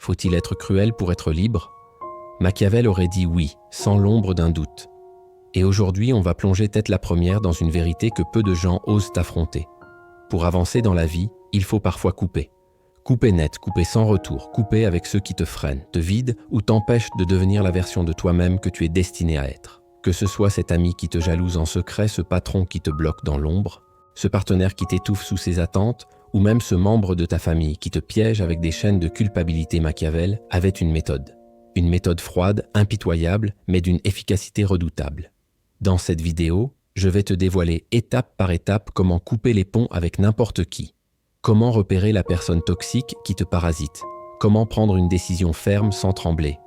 Faut-il être cruel pour être libre? Machiavel aurait dit oui, sans l'ombre d'un doute. Et aujourd'hui, on va plonger tête la première dans une vérité que peu de gens osent affronter. Pour avancer dans la vie, il faut parfois couper. Couper net, couper sans retour, couper avec ceux qui te freinent, te vident ou t'empêchent de devenir la version de toi-même que tu es destiné à être. Que ce soit cet ami qui te jalouse en secret, ce patron qui te bloque dans l'ombre, ce partenaire qui t'étouffe sous ses attentes, ou même ce membre de ta famille qui te piège avec des chaînes de culpabilité, Machiavel avait une méthode. Une méthode froide, impitoyable, mais d'une efficacité redoutable. Dans cette vidéo, je vais te dévoiler étape par étape comment couper les ponts avec n'importe qui. Comment repérer la personne toxique qui te parasite. Comment prendre une décision ferme sans trembler.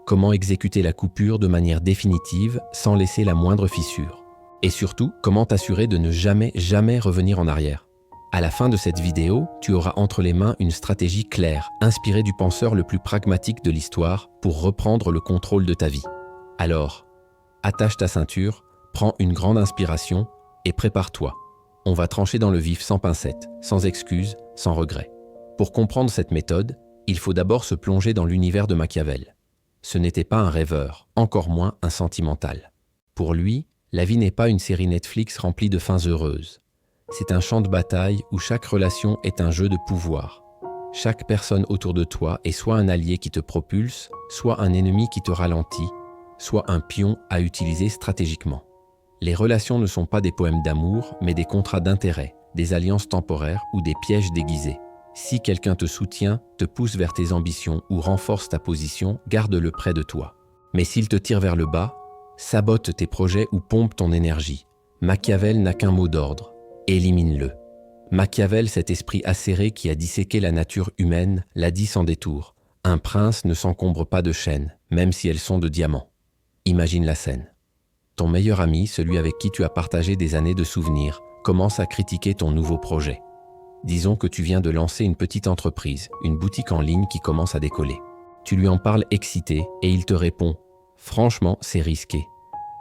Comment exécuter la coupure de manière définitive sans laisser la moindre fissure. Et surtout, comment t'assurer de ne jamais revenir en arrière. À la fin de cette vidéo, tu auras entre les mains une stratégie claire, inspirée du penseur le plus pragmatique de l'histoire pour reprendre le contrôle de ta vie. Alors, attache ta ceinture, prends une grande inspiration et prépare-toi. On va trancher dans le vif sans pincettes, sans excuses, sans regrets. Pour comprendre cette méthode, il faut d'abord se plonger dans l'univers de Machiavel. Ce n'était pas un rêveur, encore moins un sentimental. Pour lui, la vie n'est pas une série Netflix remplie de fins heureuses. C'est un champ de bataille où chaque relation est un jeu de pouvoir. Chaque personne autour de toi est soit un allié qui te propulse, soit un ennemi qui te ralentit, soit un pion à utiliser stratégiquement. Les relations ne sont pas des poèmes d'amour, mais des contrats d'intérêt, des alliances temporaires ou des pièges déguisés. Si quelqu'un te soutient, te pousse vers tes ambitions ou renforce ta position, garde-le près de toi. Mais s'il te tire vers le bas, sabote tes projets ou pompe ton énergie, Machiavel n'a qu'un mot d'ordre. Élimine-le. Machiavel, cet esprit acéré qui a disséqué la nature humaine, l'a dit sans détour. Un prince ne s'encombre pas de chaînes, même si elles sont de diamant. Imagine la scène. Ton meilleur ami, celui avec qui tu as partagé des années de souvenirs, commence à critiquer ton nouveau projet. Disons que tu viens de lancer une petite entreprise, une boutique en ligne qui commence à décoller. Tu lui en parles excité et il te répond « Franchement, c'est risqué.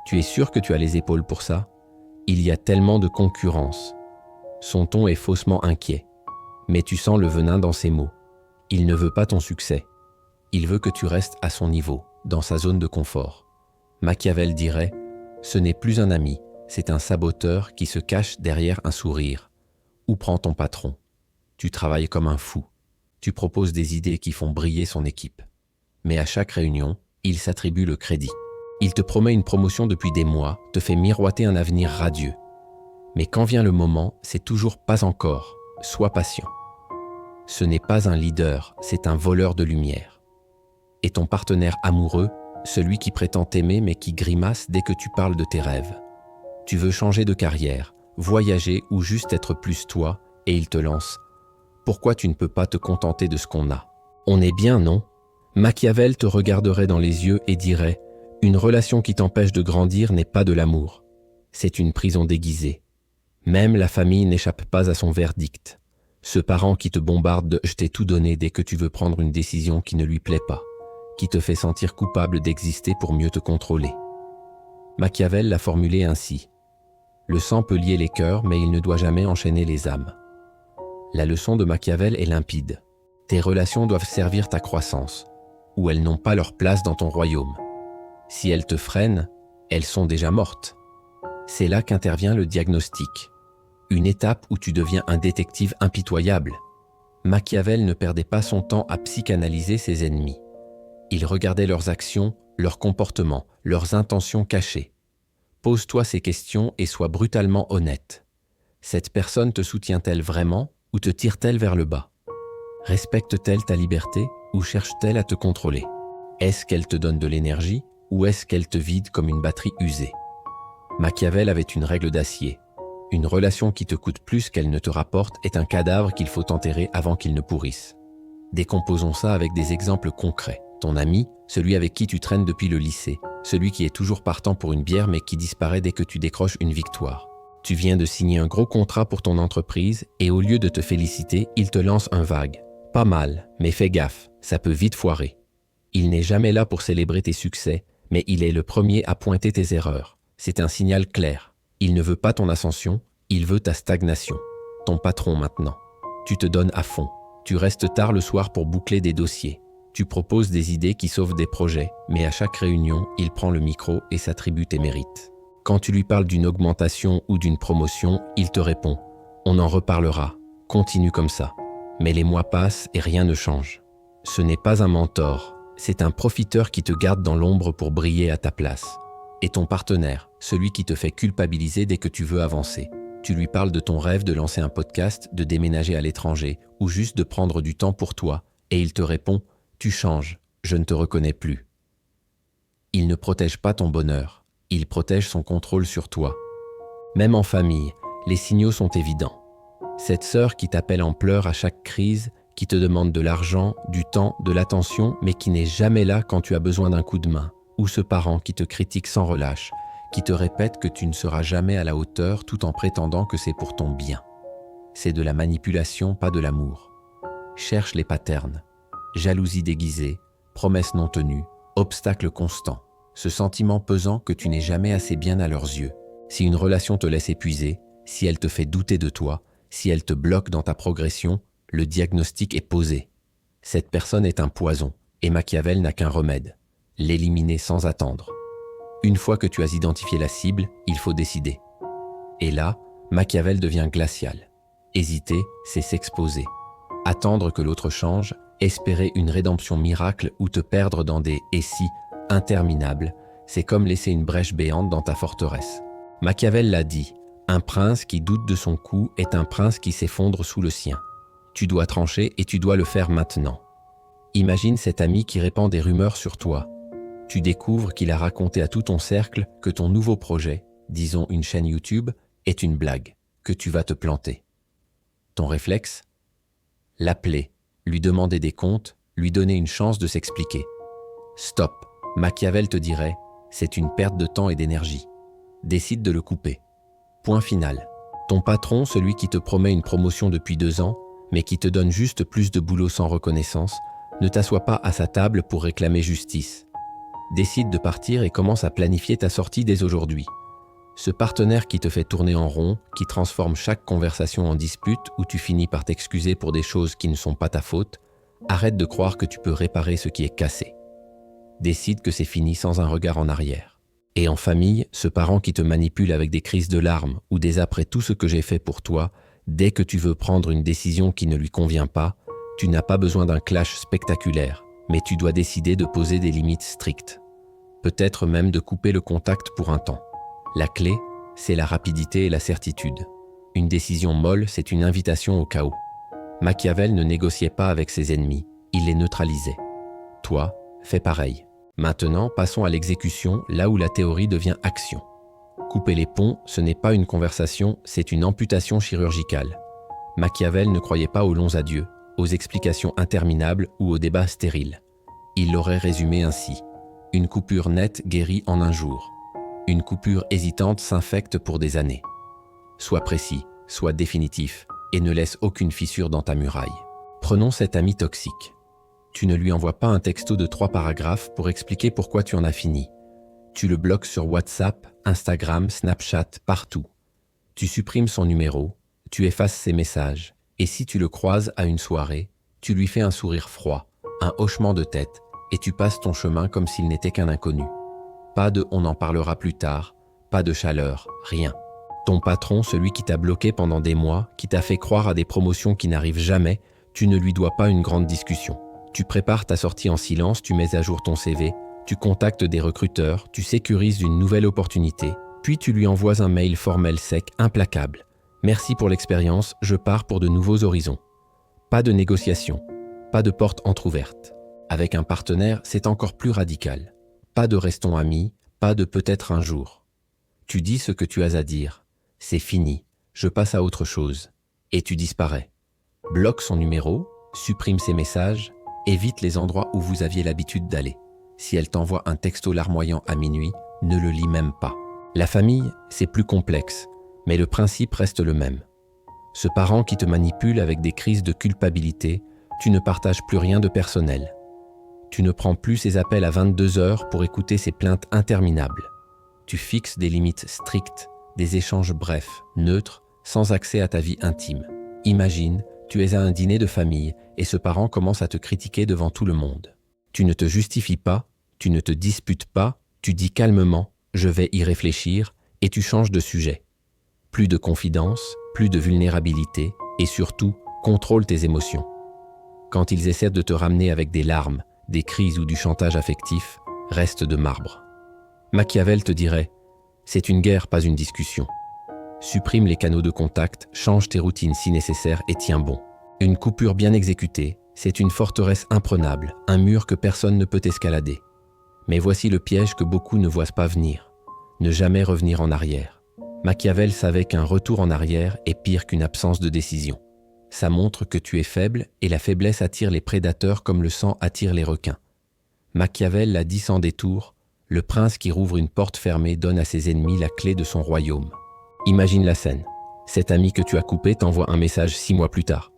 Tu es sûr que tu as les épaules pour ça ? Il y a tellement de concurrence. » Son ton est faussement inquiet, mais tu sens le venin dans ses mots. Il ne veut pas ton succès. Il veut que tu restes à son niveau, dans sa zone de confort. Machiavel dirait « Ce n'est plus un ami, c'est un saboteur qui se cache derrière un sourire. » Où prend ton patron? Tu travailles comme un fou. Tu proposes des idées qui font briller son équipe. Mais à chaque réunion, il s'attribue le crédit. Il te promet une promotion depuis des mois, te fait miroiter un avenir radieux. Mais quand vient le moment, c'est toujours pas encore. Sois patient. Ce n'est pas un leader, c'est un voleur de lumière. Et ton partenaire amoureux, celui qui prétend t'aimer mais qui grimace dès que tu parles de tes rêves. Tu veux changer de carrière, voyager ou juste être plus toi, et il te lance. Pourquoi tu ne peux pas te contenter de ce qu'on a? On est bien, non? Machiavel te regarderait dans les yeux et dirait « Une relation qui t'empêche de grandir n'est pas de l'amour. C'est une prison déguisée. Même la famille n'échappe pas à son verdict. Ce parent qui te bombarde de « je t'ai tout donné » dès que tu veux prendre une décision qui ne lui plaît pas, qui te fait sentir coupable d'exister pour mieux te contrôler. Machiavel l'a formulé ainsi. Le sang peut lier les cœurs, mais il ne doit jamais enchaîner les âmes. La leçon de Machiavel est limpide. Tes relations doivent servir ta croissance, ou elles n'ont pas leur place dans ton royaume. Si elles te freinent, elles sont déjà mortes. C'est là qu'intervient le diagnostic. Une étape où tu deviens un détective impitoyable. Machiavel ne perdait pas son temps à psychanalyser ses ennemis. Il regardait leurs actions, leurs comportements, leurs intentions cachées. Pose-toi ces questions et sois brutalement honnête. Cette personne te soutient-elle vraiment ou te tire-t-elle vers le bas? Respecte-t-elle ta liberté ou cherche-t-elle à te contrôler? Est-ce qu'elle te donne de l'énergie ou est-ce qu'elle te vide comme une batterie usée? Machiavel avait une règle d'acier. Une relation qui te coûte plus qu'elle ne te rapporte est un cadavre qu'il faut enterrer avant qu'il ne pourrisse. Décomposons ça avec des exemples concrets. Ton ami, celui avec qui tu traînes depuis le lycée, celui qui est toujours partant pour une bière mais qui disparaît dès que tu décroches une victoire. Tu viens de signer un gros contrat pour ton entreprise et au lieu de te féliciter, il te lance un vague. Pas mal, mais fais gaffe, ça peut vite foirer. Il n'est jamais là pour célébrer tes succès, mais il est le premier à pointer tes erreurs. C'est un signal clair. Il ne veut pas ton ascension, il veut ta stagnation. Ton patron maintenant. Tu te donnes à fond. Tu restes tard le soir pour boucler des dossiers. Tu proposes des idées qui sauvent des projets, mais à chaque réunion, il prend le micro et s'attribue tes mérites. Quand tu lui parles d'une augmentation ou d'une promotion, il te répond « On en reparlera, continue comme ça ». Mais les mois passent et rien ne change. Ce n'est pas un mentor, c'est un profiteur qui te garde dans l'ombre pour briller à ta place. Et ton partenaire, celui qui te fait culpabiliser dès que tu veux avancer. Tu lui parles de ton rêve de lancer un podcast, de déménager à l'étranger ou juste de prendre du temps pour toi, et il te répond « Tu changes, je ne te reconnais plus ». Il ne protège pas ton bonheur, il protège son contrôle sur toi. Même en famille, les signaux sont évidents. Cette sœur qui t'appelle en pleurs à chaque crise, qui te demande de l'argent, du temps, de l'attention, mais qui n'est jamais là quand tu as besoin d'un coup de main. Ou ce parent qui te critique sans relâche, qui te répète que tu ne seras jamais à la hauteur tout en prétendant que c'est pour ton bien. C'est de la manipulation, pas de l'amour. Cherche les patterns. Jalousie déguisée, promesses non tenues, obstacles constants. Ce sentiment pesant que tu n'es jamais assez bien à leurs yeux. Si une relation te laisse épuiser, si elle te fait douter de toi, si elle te bloque dans ta progression, le diagnostic est posé. Cette personne est un poison, et Machiavel n'a qu'un remède, l'éliminer sans attendre. Une fois que tu as identifié la cible, il faut décider. Et là, Machiavel devient glacial. Hésiter, c'est s'exposer. Attendre que l'autre change, espérer une rédemption miracle ou te perdre dans des « et si » interminables, c'est comme laisser une brèche béante dans ta forteresse. Machiavel l'a dit, un prince qui doute de son coup est un prince qui s'effondre sous le sien. Tu dois trancher et tu dois le faire maintenant. Imagine cet ami qui répand des rumeurs sur toi. Tu découvres qu'il a raconté à tout ton cercle que ton nouveau projet, disons une chaîne YouTube, est une blague, que tu vas te planter. Ton réflexe ? L'appeler, lui demander des comptes, lui donner une chance de s'expliquer. Stop, Machiavel te dirait, c'est une perte de temps et d'énergie. Décide de le couper. Point final. Ton patron, celui qui te promet une promotion depuis 2 ans, mais qui te donne juste plus de boulot sans reconnaissance, ne t'assois pas à sa table pour réclamer justice. Décide de partir et commence à planifier ta sortie dès aujourd'hui. Ce partenaire qui te fait tourner en rond, qui transforme chaque conversation en dispute où tu finis par t'excuser pour des choses qui ne sont pas ta faute, arrête de croire que tu peux réparer ce qui est cassé. Décide que c'est fini sans un regard en arrière. Et en famille, ce parent qui te manipule avec des crises de larmes ou des après tout ce que j'ai fait pour toi, dès que tu veux prendre une décision qui ne lui convient pas, tu n'as pas besoin d'un clash spectaculaire, mais tu dois décider de poser des limites strictes. Peut-être même de couper le contact pour un temps. La clé, c'est la rapidité et la certitude. Une décision molle, c'est une invitation au chaos. Machiavel ne négociait pas avec ses ennemis, il les neutralisait. Toi, fais pareil. Maintenant, passons à l'exécution, là où la théorie devient action. Couper les ponts, ce n'est pas une conversation, c'est une amputation chirurgicale. Machiavel ne croyait pas aux longs adieux, aux explications interminables ou aux débats stériles. Il l'aurait résumé ainsi. Une coupure nette guérit en un jour. Une coupure hésitante s'infecte pour des années. Sois précis, sois définitif et ne laisse aucune fissure dans ta muraille. Prenons cet ami toxique. Tu ne lui envoies pas un texto de 3 paragraphes pour expliquer pourquoi tu en as fini. Tu le bloques sur WhatsApp, Instagram, Snapchat, partout. Tu supprimes son numéro, tu effaces ses messages, et si tu le croises à une soirée, tu lui fais un sourire froid, un hochement de tête, et tu passes ton chemin comme s'il n'était qu'un inconnu. Pas de « on en parlera plus tard », pas de chaleur, rien. Ton patron, celui qui t'a bloqué pendant des mois, qui t'a fait croire à des promotions qui n'arrivent jamais, tu ne lui dois pas une grande discussion. Tu prépares ta sortie en silence, tu mets à jour ton CV, tu contactes des recruteurs, tu sécurises une nouvelle opportunité, puis tu lui envoies un mail formel sec, implacable. Merci pour l'expérience, je pars pour de nouveaux horizons. Pas de négociation, pas de porte entrouverte. Avec un partenaire, c'est encore plus radical. Pas de restons amis, pas de peut-être un jour. Tu dis ce que tu as à dire. C'est fini, je passe à autre chose. Et tu disparais. Bloque son numéro, supprime ses messages, évite les endroits où vous aviez l'habitude d'aller. Si elle t'envoie un texto larmoyant à minuit, ne le lis même pas. La famille, c'est plus complexe, mais le principe reste le même. Ce parent qui te manipule avec des crises de culpabilité, tu ne partages plus rien de personnel. Tu ne prends plus ses appels à 22 heures pour écouter ses plaintes interminables. Tu fixes des limites strictes, des échanges brefs, neutres, sans accès à ta vie intime. Imagine, tu es à un dîner de famille et ce parent commence à te critiquer devant tout le monde. Tu ne te justifies pas, tu ne te disputes pas, tu dis calmement « je vais y réfléchir » et tu changes de sujet. Plus de confidence, plus de vulnérabilité et surtout, contrôle tes émotions. Quand ils essaient de te ramener avec des larmes, des crises ou du chantage affectif, reste de marbre. Machiavel te dirait « c'est une guerre, pas une discussion ». Supprime les canaux de contact, change tes routines si nécessaire et tiens bon. Une coupure bien exécutée, c'est une forteresse imprenable, un mur que personne ne peut escalader. Mais voici le piège que beaucoup ne voient pas venir. Ne jamais revenir en arrière. Machiavel savait qu'un retour en arrière est pire qu'une absence de décision. Ça montre que tu es faible et la faiblesse attire les prédateurs comme le sang attire les requins. Machiavel l'a dit sans détour, le prince qui rouvre une porte fermée donne à ses ennemis la clé de son royaume. Imagine la scène. Cet ami que tu as coupé t'envoie un message 6 mois plus tard.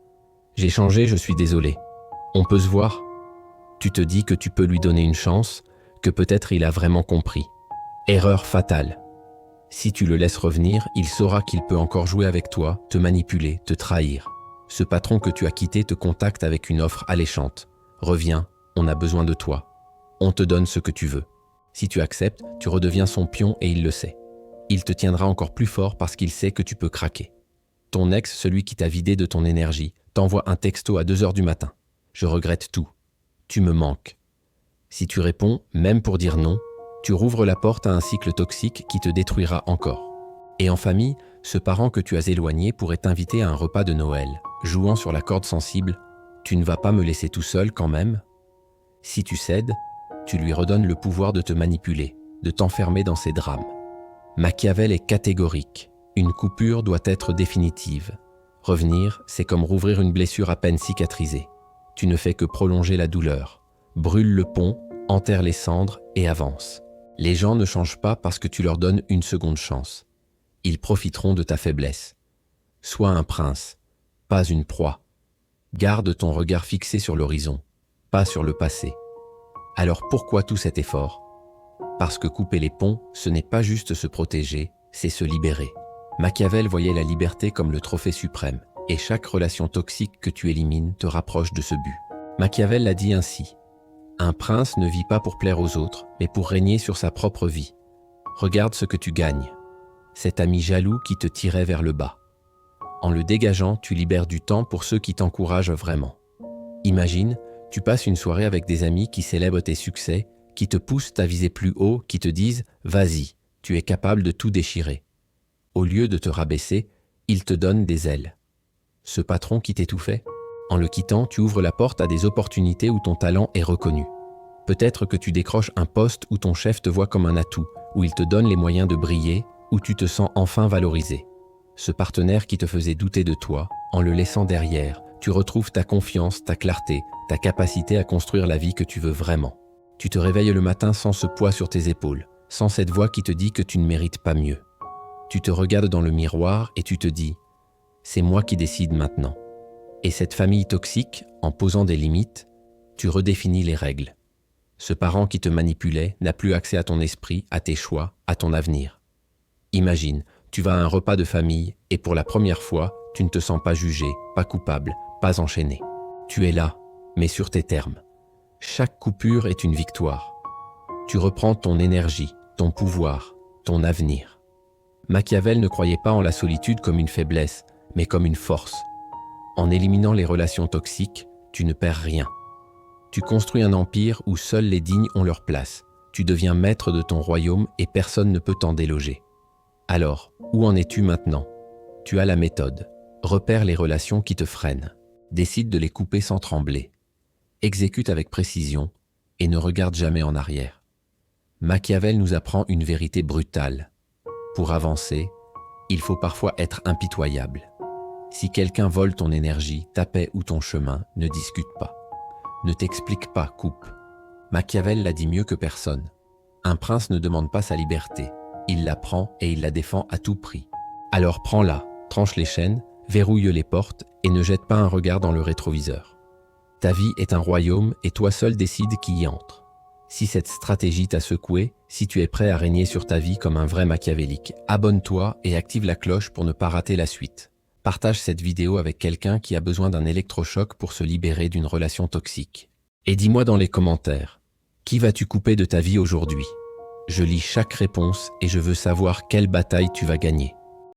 J'ai changé, je suis désolé. On peut se voir? Tu te dis que tu peux lui donner une chance, que peut-être il a vraiment compris. Erreur fatale. Si tu le laisses revenir, il saura qu'il peut encore jouer avec toi, te manipuler, te trahir. Ce patron que tu as quitté te contacte avec une offre alléchante. Reviens, on a besoin de toi. On te donne ce que tu veux. Si tu acceptes, tu redeviens son pion et il le sait. Il te tiendra encore plus fort parce qu'il sait que tu peux craquer. Ton ex, celui qui t'a vidé de ton énergie, t'envoie un texto à 2 heures du matin. Je regrette tout. Tu me manques. Si tu réponds, même pour dire non, tu rouvres la porte à un cycle toxique qui te détruira encore. Et en famille, ce parent que tu as éloigné pourrait t'inviter à un repas de Noël, jouant sur la corde sensible. Tu ne vas pas me laisser tout seul quand même? Si tu cèdes, tu lui redonnes le pouvoir de te manipuler, de t'enfermer dans ses drames. Machiavel est catégorique. Une coupure doit être définitive. Revenir, c'est comme rouvrir une blessure à peine cicatrisée. Tu ne fais que prolonger la douleur. Brûle le pont, enterre les cendres et avance. Les gens ne changent pas parce que tu leur donnes une seconde chance. Ils profiteront de ta faiblesse. Sois un prince, pas une proie. Garde ton regard fixé sur l'horizon, pas sur le passé. Alors pourquoi tout cet effort? Parce que couper les ponts, ce n'est pas juste se protéger, c'est se libérer. Machiavel voyait la liberté comme le trophée suprême, et chaque relation toxique que tu élimines te rapproche de ce but. Machiavel l'a dit ainsi. Un prince ne vit pas pour plaire aux autres, mais pour régner sur sa propre vie. Regarde ce que tu gagnes. Cet ami jaloux qui te tirait vers le bas. En le dégageant, tu libères du temps pour ceux qui t'encouragent vraiment. Imagine, tu passes une soirée avec des amis qui célèbrent tes succès, qui te poussent à viser plus haut, qui te disent « Vas-y, tu es capable de tout déchirer ». Au lieu de te rabaisser, ils te donnent des ailes. Ce patron qui t'étouffait? En le quittant, tu ouvres la porte à des opportunités où ton talent est reconnu. Peut-être que tu décroches un poste où ton chef te voit comme un atout, où il te donne les moyens de briller, où tu te sens enfin valorisé. Ce partenaire qui te faisait douter de toi, en le laissant derrière, tu retrouves ta confiance, ta clarté, ta capacité à construire la vie que tu veux vraiment. Tu te réveilles le matin sans ce poids sur tes épaules, sans cette voix qui te dit que tu ne mérites pas mieux. Tu te regardes dans le miroir et tu te dis « c'est moi qui décide maintenant ». Et cette famille toxique, en posant des limites, tu redéfinis les règles. Ce parent qui te manipulait n'a plus accès à ton esprit, à tes choix, à ton avenir. Imagine, tu vas à un repas de famille et pour la première fois, tu ne te sens pas jugé, pas coupable, pas enchaîné. Tu es là, mais sur tes termes. Chaque coupure est une victoire. Tu reprends ton énergie, ton pouvoir, ton avenir. Machiavel ne croyait pas en la solitude comme une faiblesse, mais comme une force. En éliminant les relations toxiques, tu ne perds rien. Tu construis un empire où seuls les dignes ont leur place. Tu deviens maître de ton royaume et personne ne peut t'en déloger. Alors, où en es-tu maintenant? Tu as la méthode. Repère les relations qui te freinent. Décide de les couper sans trembler. Exécute avec précision et ne regarde jamais en arrière. Machiavel nous apprend une vérité brutale. Pour avancer, il faut parfois être impitoyable. Si quelqu'un vole ton énergie, ta paix ou ton chemin, ne discute pas. Ne t'explique pas, coupe. Machiavel l'a dit mieux que personne. Un prince ne demande pas sa liberté. Il la prend et il la défend à tout prix. Alors prends-la, tranche les chaînes, verrouille les portes et ne jette pas un regard dans le rétroviseur. Ta vie est un royaume et toi seul décides qui y entre. Si cette stratégie t'a secoué, si tu es prêt à régner sur ta vie comme un vrai machiavélique, abonne-toi et active la cloche pour ne pas rater la suite. Partage cette vidéo avec quelqu'un qui a besoin d'un électrochoc pour se libérer d'une relation toxique. Et dis-moi dans les commentaires, qui vas-tu couper de ta vie aujourd'hui? Je lis chaque réponse et je veux savoir quelle bataille tu vas gagner.